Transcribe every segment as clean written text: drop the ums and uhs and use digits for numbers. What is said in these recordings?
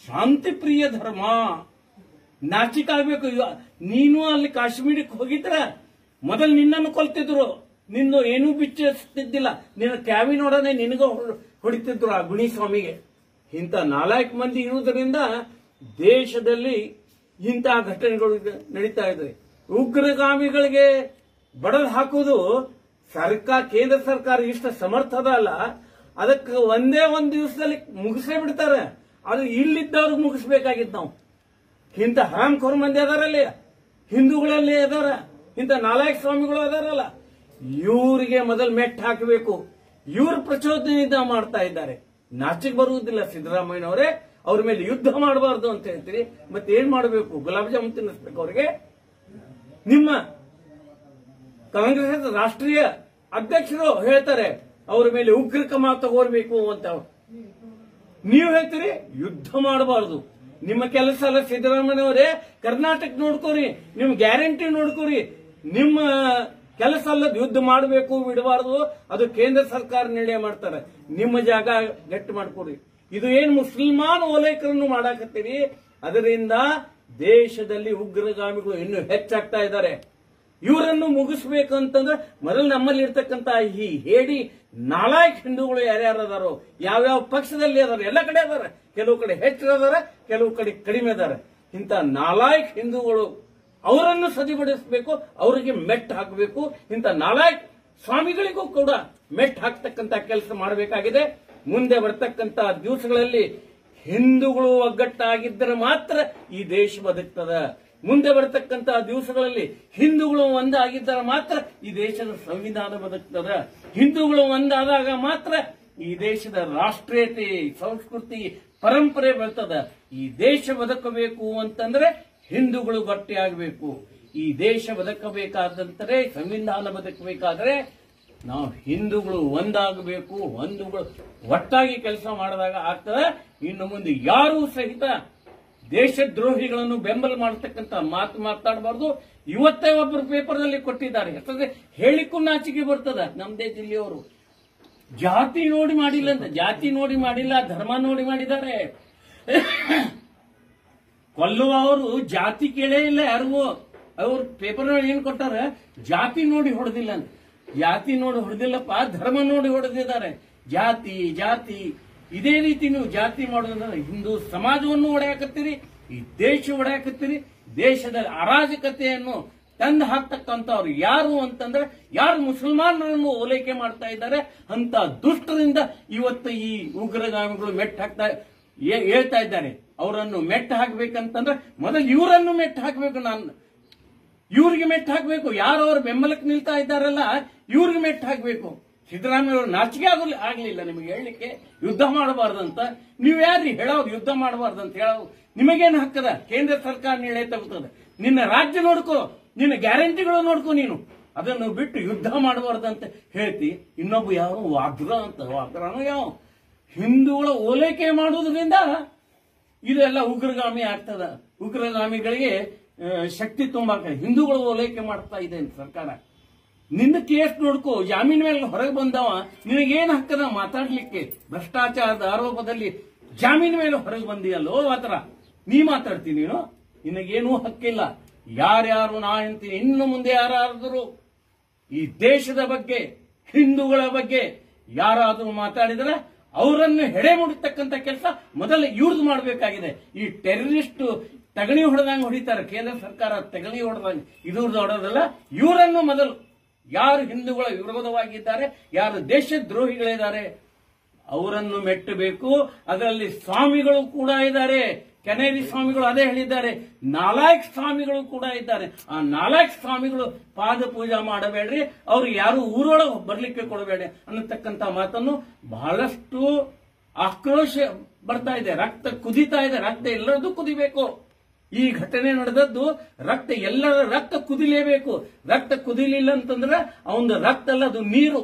ಶಾಂತಿ ಪ್ರಿಯ ಧರ್ಮ. ನಾಚಿಕಾಗಬೇಕು. ನೀನು ಅಲ್ಲಿ ಕಾಶ್ಮೀರಕ್ಕೆ ಹೋಗಿದ್ರ ಮೊದಲು ನಿನ್ನನ್ನು ಕೊಲ್ತಿದ್ರು, ನಿಂದು ಏನೂ ಬಿಚ್ಚಿಸ್ತಿದ್ದಿಲ್ಲ, ನಿನ್ನ ಕ್ಯಾಬಿನೊಡನೆ ನಿನಗ ಹೊಡಿತಿದ್ರು ಆ ಗುಣಿಸ್ವಾಮಿಗೆ. ಇಂಥ 4 ಮಂದಿ ಇರುವುದರಿಂದ ದೇಶದಲ್ಲಿ ಇಂತಹ ಘಟನೆಗಳು ನಡೀತಾ ಇದ್ದಾರೆ. ಉಗ್ರಗಾಮಿಗಳಿಗೆ ಬಡದು ಹಾಕುವುದು ಕೇಂದ್ರ ಸರ್ಕಾರ ಇಷ್ಟ ಸಮರ್ಥದ ಅಲ್ಲ, ಅದಕ್ಕೆ ಒಂದೇ ಒಂದು ದಿವಸದಲ್ಲಿ ಮುಗಿಸೇ ಬಿಡ್ತಾರೆ. ಅದು ಇಲ್ಲಿದ್ದವ್ರಿಗೆ ಮುಗಿಸ್ಬೇಕಾಗಿತ್ತು ನಾವು. ಇಂಥ ಹರಾಮ್ಖೋರ್ ಮಂದಿ ಅದಾರಲ್ಲಿ, ಹಿಂದೂಗಳಲ್ಲಿ ಅದಾರ, ಇಂಥ 4 ಸ್ವಾಮಿಗಳು ಅದಾರಲ್ಲ, ಇವರಿಗೆ ಮೊದಲು ಮೆಟ್ಟು ಹಾಕಬೇಕು. ಇವರು ಪ್ರಚೋದನೆಯಿಂದ ಮಾಡ್ತಾ ಇದ್ದಾರೆ. ನಾಚಿಕೆ ಬರುವುದಿಲ್ಲ ಸಿದ್ದರಾಮಯ್ಯನವರೇ, ಅವ್ರ ಮೇಲೆ ಯುದ್ಧ ಮಾಡಬಾರ್ದು ಅಂತ ಹೇಳ್ತೀರಿ. ಮತ್ತೆ ಏನ್ ಮಾಡಬೇಕು? ಗುಲಾಬ್ ಜಾಮೂನ್ ತಿನ್ನಿಸ್ಬೇಕು ಅವ್ರಿಗೆ. ನಿಮ್ಮ ಕಾಂಗ್ರೆಸ್ ರಾಷ್ಟ್ರೀಯ ಅಧ್ಯಕ್ಷರು ಹೇಳ್ತಾರೆ ಅವ್ರ ಮೇಲೆ ಉಗ್ರ ಕ್ರಮ ತಗೋರ್ಬೇಕು ಅಂತ. ನೀವು ಹೇಳ್ತೀರಿ ಯುದ್ಧ ಮಾಡಬಾರದು. ನಿಮ್ಮ ಕೆಲಸ ಅಲ್ಲ ಸಿದ್ದರಾಮಯ್ಯನವರೇ. ಕರ್ನಾಟಕ ನೋಡ್ಕೋರಿ, ನಿಮ್ ಗ್ಯಾರಂಟಿ ನೋಡ್ಕೋರಿ. ನಿಮ್ಮ ಕೆಲಸ ಅಲ್ಲದ ಯುದ್ಧ ಮಾಡಬೇಕು ಬಿಡಬಾರದು, ಅದು ಕೇಂದ್ರ ಸರ್ಕಾರ ನಿರ್ಣಯ ಮಾಡ್ತಾರೆ. ನಿಮ್ಮ ಜಾಗ ಗಟ್ಟಿ ಮಾಡ್ಕೊರಿ. ಇದು ಏನ್ ಮುಸಲ್ಮಾನ್ ಓಲೈಕರನ್ನು ಮಾಡಾಕತ್ತೀರಿ, ಅದರಿಂದ ದೇಶದಲ್ಲಿ ಉಗ್ರಗಾಮಿಗಳು ಇನ್ನೂ ಹೆಚ್ಚಾಗ್ತಾ ಇದ್ದಾರೆ. ಇವರನ್ನು ಮುಗಿಸ್ಬೇಕು ಅಂತಂದ್ರೆ ಮೊದಲು ನಮ್ಮಲ್ಲಿ ಇರ್ತಕ್ಕಂತ ಈ ಹೇಡಿ 4 ಹಿಂದೂಗಳು ಯಾರ್ಯಾರು ಅದಾರೋ, ಯಾವ್ಯಾವ ಪಕ್ಷದಲ್ಲಿ ಅದಾರ, ಎಲ್ಲ ಕಡೆ ಅದಾರ. ಕೆಲವು ಕಡೆ ಹೆಚ್ಚು ಅದಾರ, ಕೆಲವು ಕಡೆ ಕಡಿಮೆ ಅದಾರ. ಇಂಥ 4 ಹಿಂದೂಗಳು ಅವರನ್ನು ಸರಿಪಡಿಸಬೇಕು, ಅವರಿಗೆ ಮೆಟ್ಟು ಹಾಕಬೇಕು. ಇಂಥ 4 ಸ್ವಾಮಿಗಳಿಗೂ ಕೂಡ ಮೆಟ್ಟು ಹಾಕ್ತಕ್ಕಂತ ಕೆಲಸ ಮಾಡಬೇಕಾಗಿದೆ. ಮುಂದೆ ಬರ್ತಕ್ಕಂತ ದಿವಸಗಳಲ್ಲಿ ಹಿಂದೂಗಳು ಒಗ್ಗಟ್ಟಾಗಿದ್ದರೆ ಮಾತ್ರ ಈ ದೇಶ ಬದುಕ್ತದ. ಮುಂದೆ ಬರತಕ್ಕಂತ ದಿವಸಗಳಲ್ಲಿ ಹಿಂದೂಗಳು ಒಂದಾಗಿದ್ದರೆ ಮಾತ್ರ ಈ ದೇಶದ ಸಂವಿಧಾನ ಬದುಕ್ತದ. ಹಿಂದೂಗಳು ಒಂದಾದಾಗ ಮಾತ್ರ ಈ ದೇಶದ ರಾಷ್ಟ್ರೀಯತೆ, ಸಂಸ್ಕೃತಿ, ಪರಂಪರೆ ಬರ್ತದ. ಈ ದೇಶ ಬದುಕಬೇಕು ಅಂತಂದ್ರೆ ಹಿಂದೂಗಳು ಗಟ್ಟಿಯಾಗಬೇಕು. ಈ ದೇಶ ಬದುಕಬೇಕಾದಂತರೆ, ಸಂವಿಧಾನ ಬದುಕಬೇಕಾದ್ರೆ ನಾವು ಹಿಂದೂಗಳು ಒಂದಾಗಬೇಕು. ಹಿಂದೂಗಳು ಒಟ್ಟಾಗಿ ಕೆಲಸ ಮಾಡಿದಾಗ ಆಗ್ತದೆ. ಇನ್ನು ಮುಂದೆ ಯಾರೂ ಸಹಿತ ದೇಶದ್ರೋಹಿಗಳನ್ನು ಬೆಂಬಲ ಮಾಡತಕ್ಕಂತ ಮಾತು ಮಾತಾಡಬಾರ್ದು. ಇವತ್ತೇ ಒಬ್ಬರು ಪೇಪರ್ನಲ್ಲಿ ಕೊಟ್ಟಿದ್ದಾರೆ, ಯಾಕಂದ್ರೆ ಹೇಳಿಕ್ಕೂ ನಾಚಿಕೆ ಬರ್ತದ. ನಮ್ದೇ ಜಿಲ್ಲೆಯವರು ಜಾತಿ ನೋಡಿ ಮಾಡಿಲ್ಲ ಅಂತ. ಜಾತಿ ನೋಡಿ ಮಾಡಿಲ್ಲ, ಧರ್ಮ ನೋಡಿ ಮಾಡಿದ್ದಾರೆ. ಕೊಲ್ಲುವ ಅವರು ಜಾತಿ ಕೇಳೇ ಇಲ್ಲ ಯಾರಿಗೂ. ಅವ್ರು ಪೇಪರ್ ಏನ್ ಕೊಟ್ಟಾರ, ಜಾತಿ ನೋಡಿ ಹೊಡೆದಿಲ್ಲ ಅಂತ. ಜಾತಿ ನೋಡಿ ಹೊಡೆದಿಲ್ಲಪ್ಪ, ಧರ್ಮ ನೋಡಿ ಹೊಡೆದಿದ್ದಾರೆ. ಜಾತಿ ಜಾತಿ ಇದೇ ರೀತಿ ನೀವು ಜಾತಿ ಮಾಡೋದಂದ್ರೆ ಹಿಂದೂ ಸಮಾಜವನ್ನು ಒಡೆಯಾಕತ್ತೀರಿ, ಈ ದೇಶ ಒಡೆಯಾಕತ್ತೀರಿ. ದೇಶದ ಅರಾಜಕತೆಯನ್ನು ತಂದು ಹಾಕ್ತಕ್ಕಂಥವ್ರು ಯಾರು ಅಂತಂದ್ರೆ, ಯಾರು ಮುಸಲ್ಮಾನರನ್ನು ಓಲೈಕೆ ಮಾಡ್ತಾ ಇದ್ದಾರೆ ಅಂತ ದುಷ್ಟರಿಂದ ಇವತ್ತು ಈ ಉಗ್ರಗಾಮಿಗಳು ಹೇಳ್ತಾ ಇದ್ದಾರೆ. ಅವರನ್ನು ಮೆಟ್ಟು ಹಾಕ್ಬೇಕಂತಂದ್ರೆ ಮೊದಲು ಇವರನ್ನು ಮೆಟ್ಟು ಹಾಕಬೇಕು. ಇವ್ರಿಗೆ ಮೆಟ್ಟು ಹಾಕಬೇಕು. ಯಾರು ಅವ್ರ ಬೆಂಬಲಕ್ಕೆ ನಿಲ್ತಾ ಇದ್ದಾರಲ್ಲ, ಇವ್ರಿಗೆ ಮೆಟ್ಟು ಹಾಕಬೇಕು. ಸಿದ್ದರಾಮಯ್ಯ ಅವರು ನಾಚಿಕೆ ಆಗ್ಲಿಲ್ಲ ನಿಮಗೆ ಹೇಳಲಿಕ್ಕೆ ಯುದ್ಧ ಮಾಡಬಾರ್ದಂತ. ನೀವು ಯಾರ್ರಿ ಹೇಳೋರು ಯುದ್ಧ ಮಾಡಬಾರ್ದಂತ ಹೇಳೋರು? ನಿಮಗೇನು ಹಕ್ಕದ? ಕೇಂದ್ರ ಸರ್ಕಾರ ನಿರ್ಣಯ ತಗೋತದೆ. ನಿನ್ನ ರಾಜ್ಯ ನೋಡ್ಕೋ, ನಿನ್ನ ಗ್ಯಾರಂಟಿಗಳು ನೋಡ್ಕೋ. ನೀನು ಅದನ್ನು ಬಿಟ್ಟು ಯುದ್ಧ ಮಾಡಬಾರ್ದಂತ ಹೇಳ್ತಿ. ಇನ್ನೊಬ್ಬ ಯಾವ ವಾಗ್ರ ಅಂತ, ವಾಗ್ರನು ಯಾವ ಹಿಂದೂಗಳ ಓಲೈಕೆ ಮಾಡುವುದರಿಂದ ಇದೆಲ್ಲ ಉಗ್ರಗಾಮಿ ಆಗ್ತದ. ಉಗ್ರಗಾಮಿಗಳಿಗೆ ಶಕ್ತಿ ತುಂಬಾಕ ಹಿಂದೂಗಳು ಓಲೈಕೆ ಮಾಡ್ತಾ ಇದೆ ಸರ್ಕಾರ. ನಿನ್ನ ಕೇಸ್ ನೋಡ್ಕೋ. ಜಾಮೀನ್ ಮೇಲೆ ಹೊರಗೆ ಬಂದವ, ನಿನಗೇನು ಹಕ್ಕದ ಮಾತಾಡ್ಲಿಕ್ಕೆ? ಭ್ರಷ್ಟಾಚಾರದ ಆರೋಪದಲ್ಲಿ ಜಾಮೀನ್ ಮೇಲೆ ಹೊರಗೆ ಬಂದಿಯಲ್ಲೋ, ಆತರ ನೀ ಮಾತಾಡ್ತೀನಿ ನೀನು? ನಿನಗೇನೂ ಹಕ್ಕಿಲ್ಲ. ಯಾರ್ಯಾರು ನಾ ಅಂತೀನಿ, ಇನ್ನು ಮುಂದೆ ಯಾರಾದರೂ ಈ ದೇಶದ ಬಗ್ಗೆ, ಹಿಂದೂಗಳ ಬಗ್ಗೆ ಯಾರಾದರೂ ಮಾತಾಡಿದರೆ ಅವರನ್ನು ಹೆಡೆ ಮುಡಿತಕ್ಕಂಥ ಕೆಲಸ ಮೊದಲು ಇವ್ರದ್ದು ಮಾಡಬೇಕಾಗಿದೆ. ಈ ಟೆರರಿಸ್ಟ್ ತಗಣಿ ಹೊಡೆದಂಗೆ ಹೊಡಿತಾರೆ ಕೇಂದ್ರ ಸರ್ಕಾರ, ತಗಣಿ ಹೊಡೆದಂಗೆ. ಇದ್ರದ್ದು ಹೊಡೆದಲ್ಲ, ಇವರನ್ನು ಮೊದಲು ಯಾರು ಹಿಂದೂಗಳ ವಿರೋಧವಾಗಿದ್ದಾರೆ, ಯಾರು ದೇಶದ್ರೋಹಿಗಳಿದ್ದಾರೆ ಅವರನ್ನು ಮೆಟ್ಟಬೇಕು. ಅದರಲ್ಲಿ ಸ್ವಾಮಿಗಳು ಕೂಡ ಇದ್ದಾರೆ. ಕೆನೇರಿ ಸ್ವಾಮಿಗಳು ಅದೇ ಹೇಳಿದ್ದಾರೆ. 4 ಸ್ವಾಮಿಗಳು ಕೂಡ ಇದ್ದಾರೆ. ಆ 4 ಸ್ವಾಮಿಗಳು ಪಾದ ಪೂಜಾ ಮಾಡಬೇಡ್ರಿ, ಅವ್ರು ಯಾರು ಊರೊಳಗೆ ಬರ್ಲಿಕ್ಕೆ ಕೊಡಬೇಡಿ ಅನ್ನತಕ್ಕಂಥ ಮಾತನ್ನು ಬಹಳಷ್ಟು ಆಕ್ರೋಶ ಬರ್ತಾ ಇದೆ. ರಕ್ತ ಕುದಿತಾ ಇದೆ. ರಕ್ತ ಎಲ್ಲರದ್ದು ಕುದಿಬೇಕು. ಈ ಘಟನೆ ನಡೆದದ್ದು ಎಲ್ಲರ ರಕ್ತ ಕುದಿಲೇಬೇಕು. ರಕ್ತ ಕುದಿಲಿಲ್ಲ ಅಂತಂದ್ರೆ ಅವನ ರಕ್ತ ಅಲ್ಲ, ಅದು ನೀರು.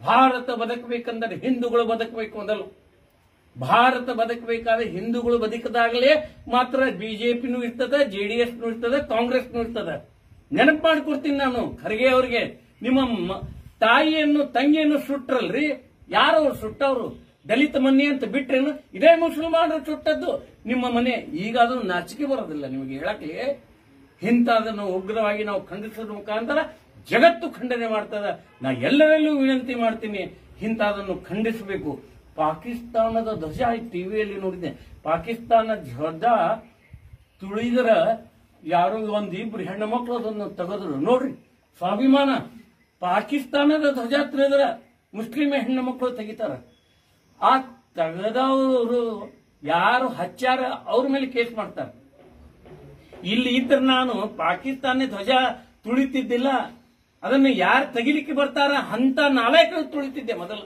ಭಾರತ ಬದುಕಬೇಕಂದ್ರೆ ಹಿಂದೂಗಳು ಬದುಕಬೇಕು. ಮೊದಲು ಭಾರತ ಬದುಕಬೇಕಾದ್ರೆ ಹಿಂದೂಗಳು ಬದುಕದಾಗಲೇ ಮಾತ್ರ ಬಿಜೆಪಿನೂ ಇರ್ತದೆ, ಜೆಡಿಎಸ್ನೂ ಇರ್ತದೆ, ಕಾಂಗ್ರೆಸ್ನೂ ಇರ್ತದೆ. ನೆನಪು ಮಾಡ್ಕೊಡ್ತೀನಿ ನಾನು ಖರ್ಗೆ ಅವ್ರಿಗೆ. ನಿಮ್ಮ ತಾಯಿಯನ್ನು ತಂಗಿಯನ್ನು ಸುಟ್ರಲ್ರಿ, ಯಾರವ್ರು ಸುಟ್ಟವ್ರು? ದಲಿತ ಮನೆ ಅಂತ ಬಿಟ್ರೇನು ಇದೇ ಮುಸಲ್ಮಾನರು ಸುಟ್ಟದ್ದು ನಿಮ್ಮ ಮನೆ. ಈಗ ಅದನ್ನು ನಾಚಿಕೆ ಬರೋದಿಲ್ಲ ನಿಮಗೆ ಹೇಳಕ್ಕೆ. ಇಂಥದನ್ನು ಉಗ್ರವಾಗಿ ನಾವು ಖಂಡಿಸೋದ್ರ ಮುಖಾಂತರ ಜಗತ್ತು ಖಂಡನೆ ಮಾಡ್ತದ. ನಾ ಎಲ್ಲರಲ್ಲೂ ವಿನಂತಿ ಮಾಡ್ತೀನಿ, ಇಂಥದನ್ನು ಖಂಡಿಸಬೇಕು. ಪಾಕಿಸ್ತಾನದ ಧ್ವಜ ಟಿವಿಯಲ್ಲಿ ನೋಡಿದೆ, ಪಾಕಿಸ್ತಾನ ಧ್ವಜ ತುಳಿದರ ಯಾರೋ ಒಂದಿಬ್ರು ಹೆಣ್ಣು ಮಕ್ಕಳು ಅದನ್ನು ತೆಗೆದ್ರು ನೋಡ್ರಿ. ಸ್ವಾಭಿಮಾನ. ಪಾಕಿಸ್ತಾನದ ಧ್ವಜ ತುಳಿದರ ಮುಸ್ಲಿಂ ಹೆಣ್ಣು ಮಕ್ಕಳು ತೆಗಿತಾರ. ಆ ತೆಗೆದವರು ಯಾರು ಹಚ್ಚಾರ ಅವ್ರ ಮೇಲೆ ಕೇಸ್ ಮಾಡ್ತಾರೆ. ಇಲ್ಲಿ ಇದ್ರೆ ನಾನು ಪಾಕಿಸ್ತಾನ ಧ್ವಜ ತುಳಿತಿದ್ದಿಲ್ಲ, ಅದನ್ನು ಯಾರು ತೆಗಿಲಿಕ್ಕೆ ಬರ್ತಾರ ಅಂತ ನಾಲ್ಕು ತುಳಿತಿದ್ದೆ ಮೊದಲು.